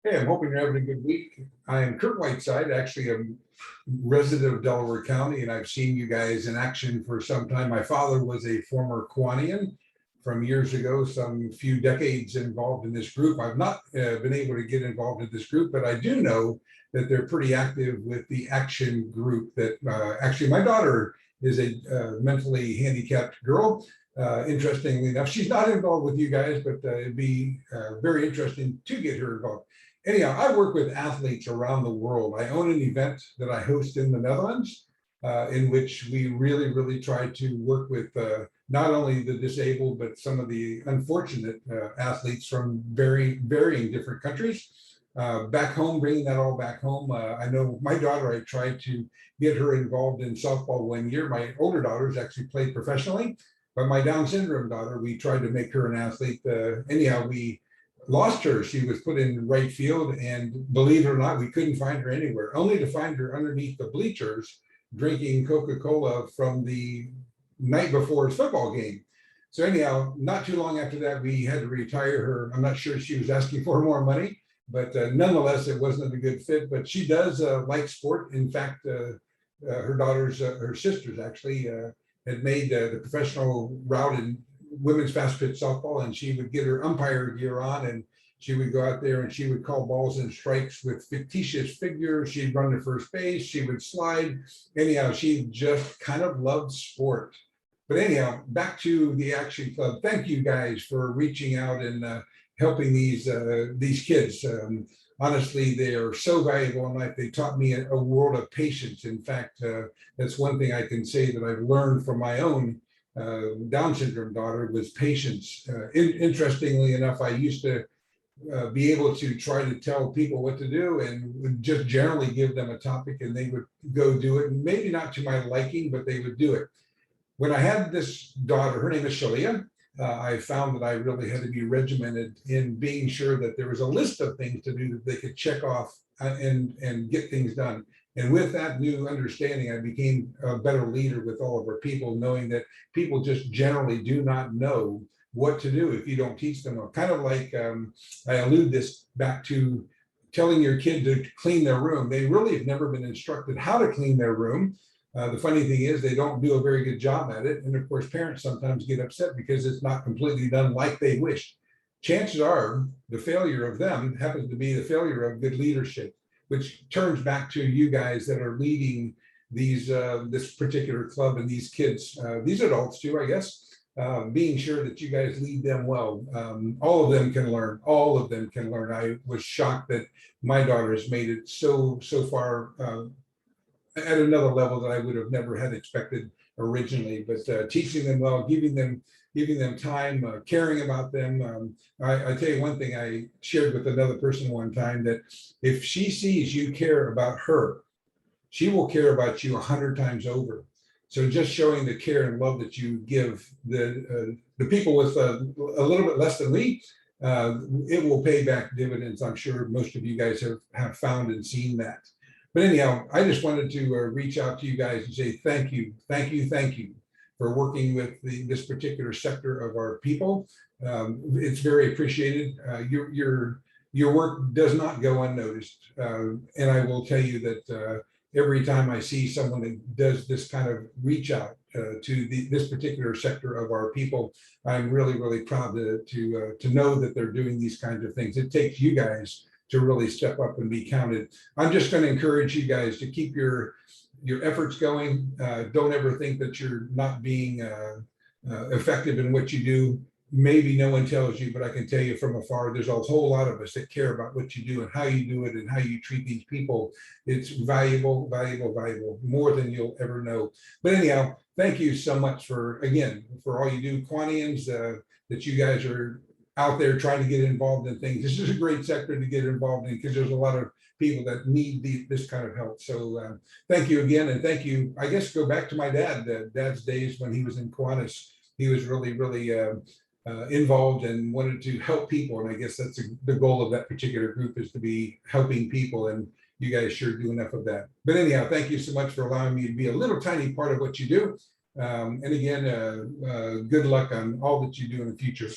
Hey, I'm hoping you're having a good week. I am Kurt Whiteside, actually a resident of Delaware County, and I've seen you guys in action for some time. My father was a former Kiwanian from years ago, some few decades involved in this group. I've not been able to get involved in this group, but I do know that they're pretty active with the Action group that actually my daughter is a mentally handicapped girl. Interestingly enough, she's not involved with you guys, but it'd be very interesting to get her involved. Anyhow, I work with athletes around the world. I own an event that I host in the Netherlands, in which we really try to work with not only the disabled, but some of the unfortunate athletes from varying different countries. Back home, bringing that all back home. I know my daughter, I tried to get her involved in softball one year. My older daughters actually played professionally, but my Down syndrome daughter, we tried to make her an athlete. Anyhow, we lost her. She was put in right field, and believe it or not, we couldn't find her anywhere, only to find her underneath the bleachers drinking Coca-Cola from the night before his football game. So anyhow, not too long after that, we had to retire her. I'm not sure she was asking for more money, but nonetheless, it wasn't a good fit. But she does like sport. In fact, her daughters, her sisters actually had made the professional route in women's fast pitch softball, and she would get her umpire gear on, and she would go out there and she would call balls and strikes with fictitious figures. She'd run to first base, she would slide. Anyhow, she just kind of loved sport. But anyhow, back to the Action Club. Thank you guys for reaching out and helping these kids. Honestly, they are so valuable in life. They taught me a world of patience. In fact, that's one thing I can say that I've learned from my own Down syndrome daughter was patience. Interestingly enough, I used to be able to try to tell people what to do and would just generally give them a topic and they would go do it. And maybe not to my liking, but they would do it. When I had this daughter, her name is Shalia, I found that I really had to be regimented in being sure that there was a list of things to do that they could check off and get things done. And with that new understanding, I became a better leader with all of our people, knowing that people just generally do not know what to do if you don't teach them. Kind of like I allude this back to telling your kid to clean their room. They really have never been instructed how to clean their room. The funny thing is they don't do a very good job at it. And of course, parents sometimes get upset because it's not completely done like they wished. Chances are the failure of them happens to be the failure of good leadership, which turns back to you guys that are leading these this particular club and these kids, these adults too, I guess, being sure that you guys lead them well. All of them can learn. All of them can learn. I was shocked that my daughter has made it so far at another level that I would have never had expected originally. But teaching them well, giving them time, caring about them. I tell you one thing I shared with another person one time, that if she sees you care about her, she will care about you 100 times over. So just showing the care and love that you give the people with a little bit less than me, it will pay back dividends. I'm sure most of you guys have found and seen that. But anyhow, I just wanted to reach out to you guys and say thank you for working with this particular sector of our people. It's very appreciated. Your work does not go unnoticed. And I will tell you that every time I see someone that does this kind of reach out to this particular sector of our people, I'm really proud to know that they're doing these kinds of things. It takes you guys to really step up and be counted. I'm just going to encourage you guys to keep your efforts going. Don't ever think that you're not being effective in what you do. Maybe no one tells you, but I can tell you from afar, there's a whole lot of us that care about what you do and how you do it and how you treat these people. It's valuable, more than you'll ever know. But anyhow, thank you so much for all you do, Quanians, that you guys are out there trying to get involved in things. This is a great sector to get involved in because there's a lot of people that need this kind of help. So thank you again. And thank you, I guess, go back to my dad's days when he was in Kiwanis. He was really involved and wanted to help people. And I guess that's the goal of that particular group, is to be helping people. And you guys sure do enough of that. But anyhow, thank you so much for allowing me to be a little tiny part of what you do. And again, good luck on all that you do in the future.